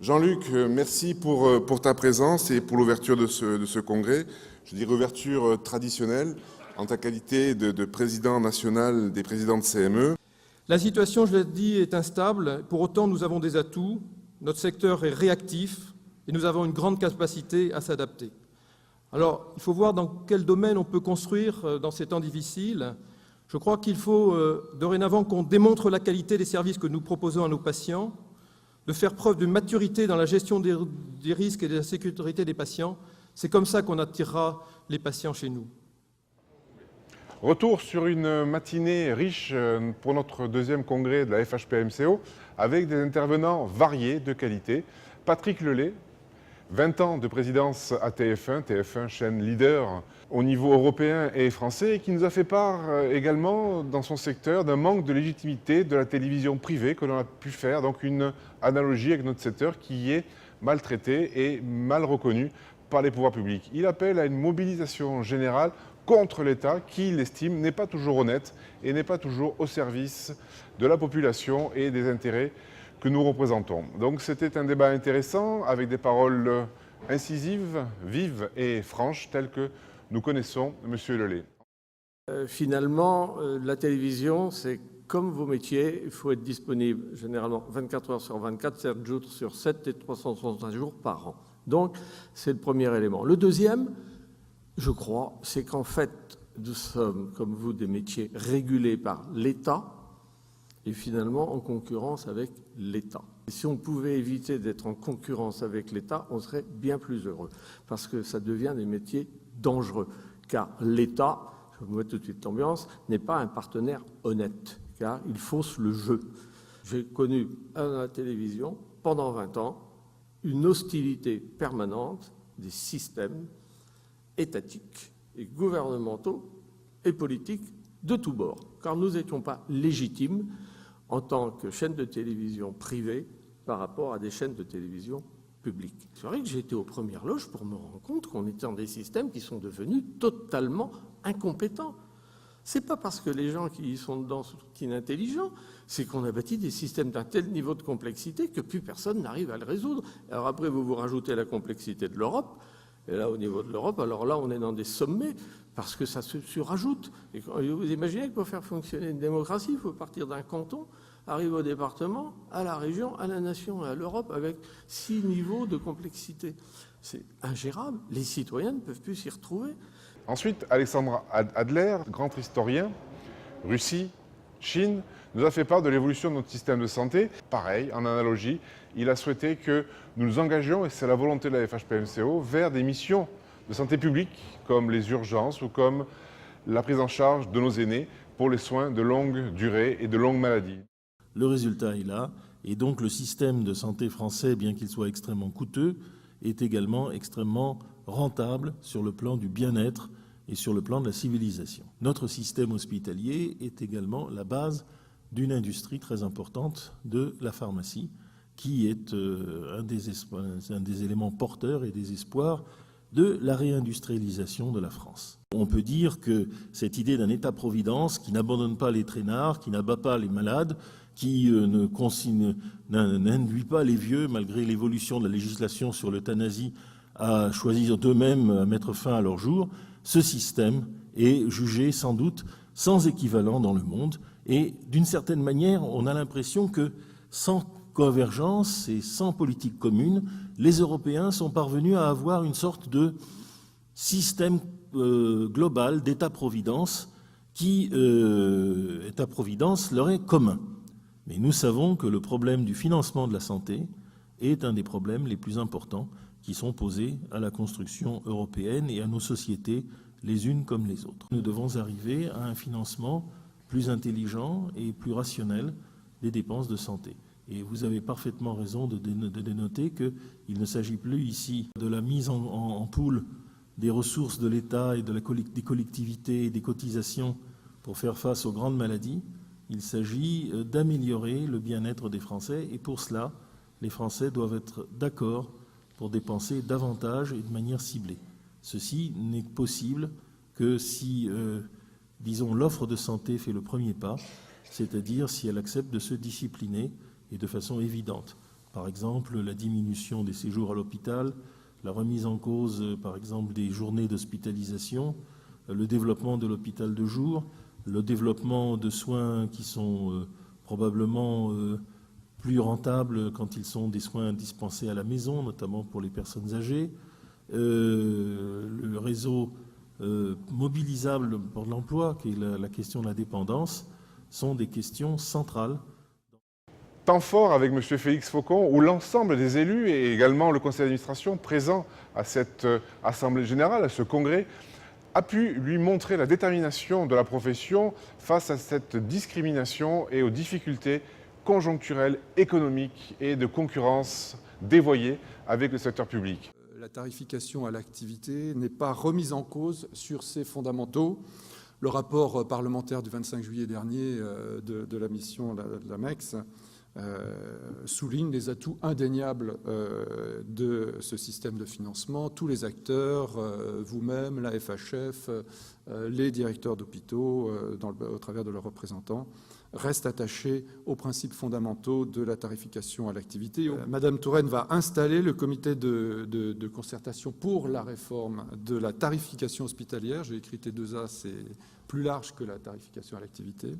Jean-Luc, merci pour ta présence et pour l'ouverture de ce congrès. Je dirais ouverture traditionnelle en ta qualité de président national des présidents de CME. La situation, je l'ai dit, est instable. Pour autant, nous avons des atouts. Notre secteur est réactif et nous avons une grande capacité à s'adapter. Alors, il faut voir dans quel domaine on peut construire dans ces temps difficiles. Je crois qu'il faut dorénavant qu'on démontre la qualité des services que nous proposons à nos patients, de faire preuve de maturité dans la gestion des risques et de la sécurité des patients. C'est comme ça qu'on attirera les patients chez nous. Retour sur une matinée riche pour notre deuxième congrès de la FHP-MCO avec des intervenants variés de qualité. Patrick Lelay, 20 ans de présidence à TF1, chaîne leader au niveau européen et français, et qui nous a fait part également dans son secteur d'un manque de légitimité de la télévision privée que l'on a pu faire, donc une analogie avec notre secteur qui est maltraité et mal reconnu par les pouvoirs publics. Il appelle à une mobilisation générale contre l'État qui, il estime, n'est pas toujours honnête et n'est pas toujours au service de la population et des intérêts que nous représentons. Donc c'était un débat intéressant avec des paroles incisives, vives et franches telles que nous connaissons M. Lelay. Finalement, la télévision, c'est comme vos métiers, il faut être disponible généralement 24 heures sur 24, 7 jours sur 7 et 365 jours par an. Donc c'est le premier élément. Le deuxième, je crois, c'est qu'en fait, nous sommes, comme vous, des métiers régulés par l'État et finalement en concurrence avec l'État. Si on pouvait éviter d'être en concurrence avec l'État, on serait bien plus heureux, parce que ça devient des métiers dangereux, car l'État, je vous mets tout de suite l'ambiance, n'est pas un partenaire honnête, car il fausse le jeu. J'ai connu à la télévision, pendant 20 ans, une hostilité permanente des systèmes étatiques et gouvernementaux et politiques de tous bords, car nous n'étions pas légitimes en tant que chaîne de télévision privée par rapport à des chaînes de télévision publiques. C'est vrai que j'ai été aux premières loges pour me rendre compte qu'on était dans des systèmes qui sont devenus totalement incompétents. C'est pas parce que les gens qui y sont dedans sont inintelligents, c'est qu'on a bâti des systèmes d'un tel niveau de complexité que plus personne n'arrive à le résoudre. Alors après, vous rajoutez la complexité de l'Europe, et là, au niveau de l'Europe, alors là, on est dans des sommets, parce que ça se surajoute. Et vous imaginez que pour faire fonctionner une démocratie, il faut partir d'un canton, arriver au département, à la région, à la nation et à l'Europe, avec 6 niveaux de complexité. C'est ingérable. Les citoyens ne peuvent plus s'y retrouver. Ensuite, Alexandre Adler, grand historien, Russie, Chine, nous a fait part de l'évolution de notre système de santé. Pareil, en analogie, il a souhaité que nous nous engagions, et c'est la volonté de la FHP-MCO, vers des missions de santé publique, comme les urgences ou comme la prise en charge de nos aînés pour les soins de longue durée et de longues maladies. Le résultat est là, et donc le système de santé français, bien qu'il soit extrêmement coûteux, est également extrêmement rentable sur le plan du bien-être et sur le plan de la civilisation. Notre système hospitalier est également la base d'une industrie très importante de la pharmacie, qui est un des éléments porteurs et des espoirs de la réindustrialisation de la France. On peut dire que cette idée d'un État-providence qui n'abandonne pas les traînards, qui n'abat pas les malades, qui n'induit pas les vieux, malgré l'évolution de la législation sur l'euthanasie, à choisir d'eux-mêmes à mettre fin à leur jour, ce système est jugé sans doute sans équivalent dans le monde. Et d'une certaine manière, on a l'impression que sans convergence et sans politique commune, les Européens sont parvenus à avoir une sorte de système global d'État-providence qui, État-providence, leur est commun. Mais nous savons que le problème du financement de la santé est un des problèmes les plus importants qui sont posés à la construction européenne et à nos sociétés, les unes comme les autres. Nous devons arriver à un financement plus intelligent et plus rationnel des dépenses de santé. Et vous avez parfaitement raison de dénoter qu'il ne s'agit plus ici de la mise en pool des ressources de l'État et des collectivités et des cotisations pour faire face aux grandes maladies. Il s'agit d'améliorer le bien-être des Français et pour cela, les Français doivent être d'accord pour dépenser davantage et de manière ciblée. Ceci n'est possible que si, disons, l'offre de santé fait le premier pas, c'est-à-dire si elle accepte de se discipliner et de façon évidente. Par exemple, la diminution des séjours à l'hôpital, la remise en cause, par exemple, des journées d'hospitalisation, le développement de l'hôpital de jour, le développement de soins qui sont probablement plus rentables quand ils sont des soins dispensés à la maison, notamment pour les personnes âgées, le réseau mobilisable pour l'emploi, qui est la question de la dépendance, sont des questions centrales. Temps fort avec M. Félix Faucon, où l'ensemble des élus et également le conseil d'administration présent à cette assemblée générale, à ce congrès, a pu lui montrer la détermination de la profession face à cette discrimination et aux difficultés conjoncturelles, économiques et de concurrence dévoyée avec le secteur public. La tarification à l'activité n'est pas remise en cause sur ses fondamentaux. Le rapport parlementaire du 25 juillet dernier de la mission de la MEX souligne les atouts indéniables de ce système de financement. Tous les acteurs, vous-même, la FHF, les directeurs d'hôpitaux, au travers de leurs représentants, restent attachés aux principes fondamentaux de la tarification à l'activité. Madame Touraine va installer le comité de concertation pour la réforme de la tarification hospitalière. J'ai écrit T2A, c'est plus large que la tarification à l'activité.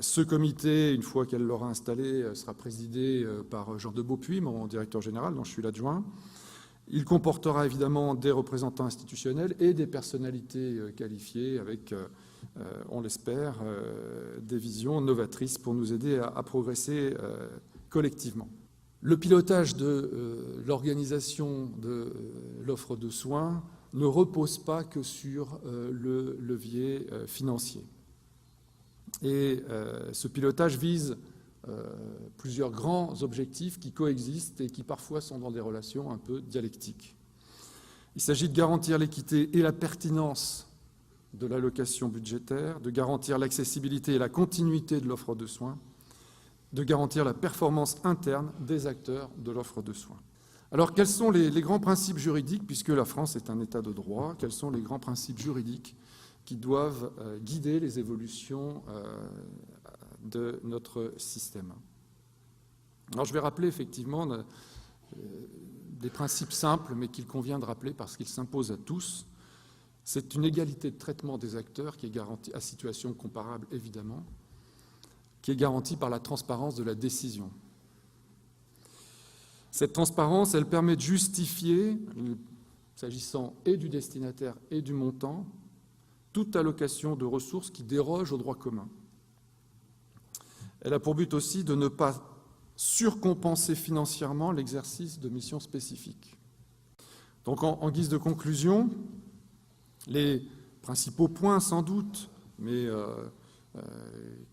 Ce comité, une fois qu'elle l'aura installé, sera présidé par Jean de Beaupuy, mon directeur général, dont je suis l'adjoint. Il comportera évidemment des représentants institutionnels et des personnalités qualifiées avec, on l'espère, des visions novatrices pour nous aider à progresser collectivement. Le pilotage de l'organisation de l'offre de soins ne repose pas que sur le levier financier. Et ce pilotage vise plusieurs grands objectifs qui coexistent et qui parfois sont dans des relations un peu dialectiques. Il s'agit de garantir l'équité et la pertinence de l'allocation budgétaire, de garantir l'accessibilité et la continuité de l'offre de soins, de garantir la performance interne des acteurs de l'offre de soins. Alors, quels sont les grands principes juridiques, puisque la France est un État de droit, quels sont les grands principes juridiques qui doivent guider les évolutions de notre système? Alors, je vais rappeler effectivement des principes simples, mais qu'il convient de rappeler parce qu'ils s'imposent à tous. C'est une égalité de traitement des acteurs qui est garantie, à situation comparable évidemment, qui est garantie par la transparence de la décision. Cette transparence, elle permet de justifier, s'agissant et du destinataire et du montant, toute allocation de ressources qui déroge au droit commun. Elle a pour but aussi de ne pas surcompenser financièrement l'exercice de missions spécifiques. Donc, en guise de conclusion, les principaux points, sans doute, mais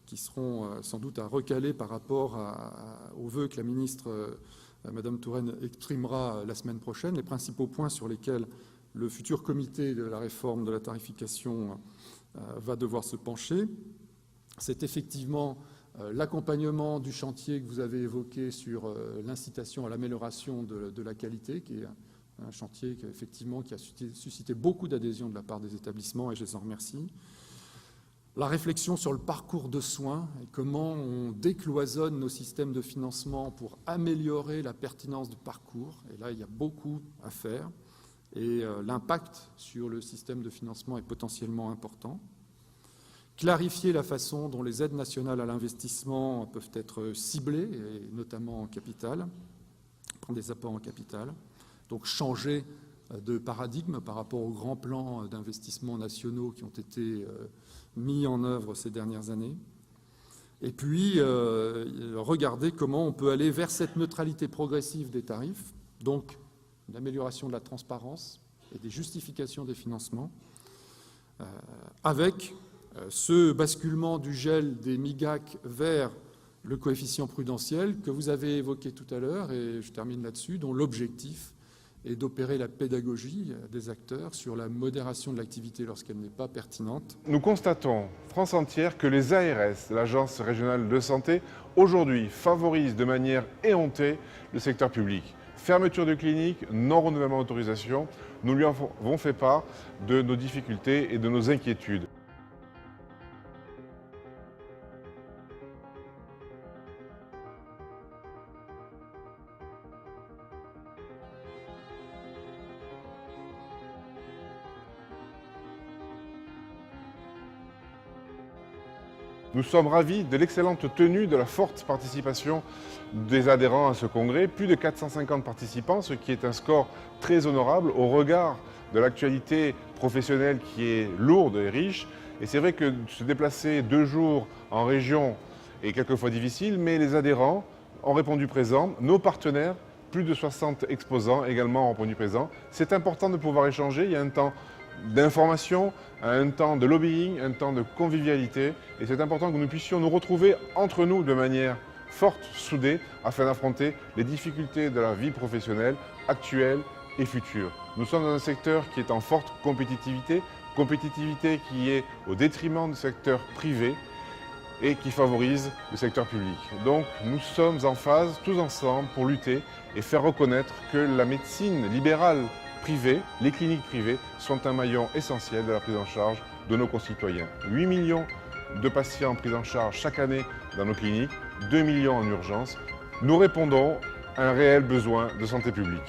qui seront sans doute à recaler par rapport aux vœux que la ministre, Madame Touraine, exprimera la semaine prochaine, les principaux points sur lesquels le futur comité de la réforme de la tarification va devoir se pencher, c'est effectivement l'accompagnement du chantier que vous avez évoqué sur l'incitation à l'amélioration de la qualité, qui est un chantier qui a suscité beaucoup d'adhésion de la part des établissements, et je les en remercie. La réflexion sur le parcours de soins et comment on décloisonne nos systèmes de financement pour améliorer la pertinence du parcours. Et là, il y a beaucoup à faire. Et l'impact sur le système de financement est potentiellement important. Clarifier la façon dont les aides nationales à l'investissement peuvent être ciblées, et notamment en capital, prendre des apports en capital. Donc changer de paradigme par rapport aux grands plans d'investissement nationaux qui ont été mis en œuvre ces dernières années. Et puis, regarder comment on peut aller vers cette neutralité progressive des tarifs, donc l'amélioration de la transparence et des justifications des financements, avec ce basculement du gel des MIGAC vers le coefficient prudentiel que vous avez évoqué tout à l'heure, et je termine là-dessus, dont l'objectif est d'opérer la pédagogie des acteurs sur la modération de l'activité lorsqu'elle n'est pas pertinente. Nous constatons, France entière, que les ARS, l'Agence régionale de santé, aujourd'hui favorisent de manière éhontée le secteur public. Fermeture de cliniques, non-renouvellement d'autorisation, nous lui avons fait part de nos difficultés et de nos inquiétudes. Nous sommes ravis de l'excellente tenue, de la forte participation des adhérents à ce congrès. Plus de 450 participants, ce qui est un score très honorable au regard de l'actualité professionnelle qui est lourde et riche. Et c'est vrai que se déplacer 2 jours en région est quelquefois difficile, mais les adhérents ont répondu présent. Nos partenaires, plus de 60 exposants également ont répondu présent. C'est important de pouvoir échanger. Il y a un temps d'information, un temps de lobbying, un temps de convivialité. Et c'est important que nous puissions nous retrouver entre nous de manière forte, soudée, afin d'affronter les difficultés de la vie professionnelle actuelle et future. Nous sommes dans un secteur qui est en forte compétitivité qui est au détriment du secteur privé et qui favorise le secteur public. Donc nous sommes en phase, tous ensemble, pour lutter et faire reconnaître que la médecine libérale privée, les cliniques privées, sont un maillon essentiel de la prise en charge de nos concitoyens. 8 millions de patients pris en charge chaque année dans nos cliniques, 2 millions en urgence. Nous répondons à un réel besoin de santé publique.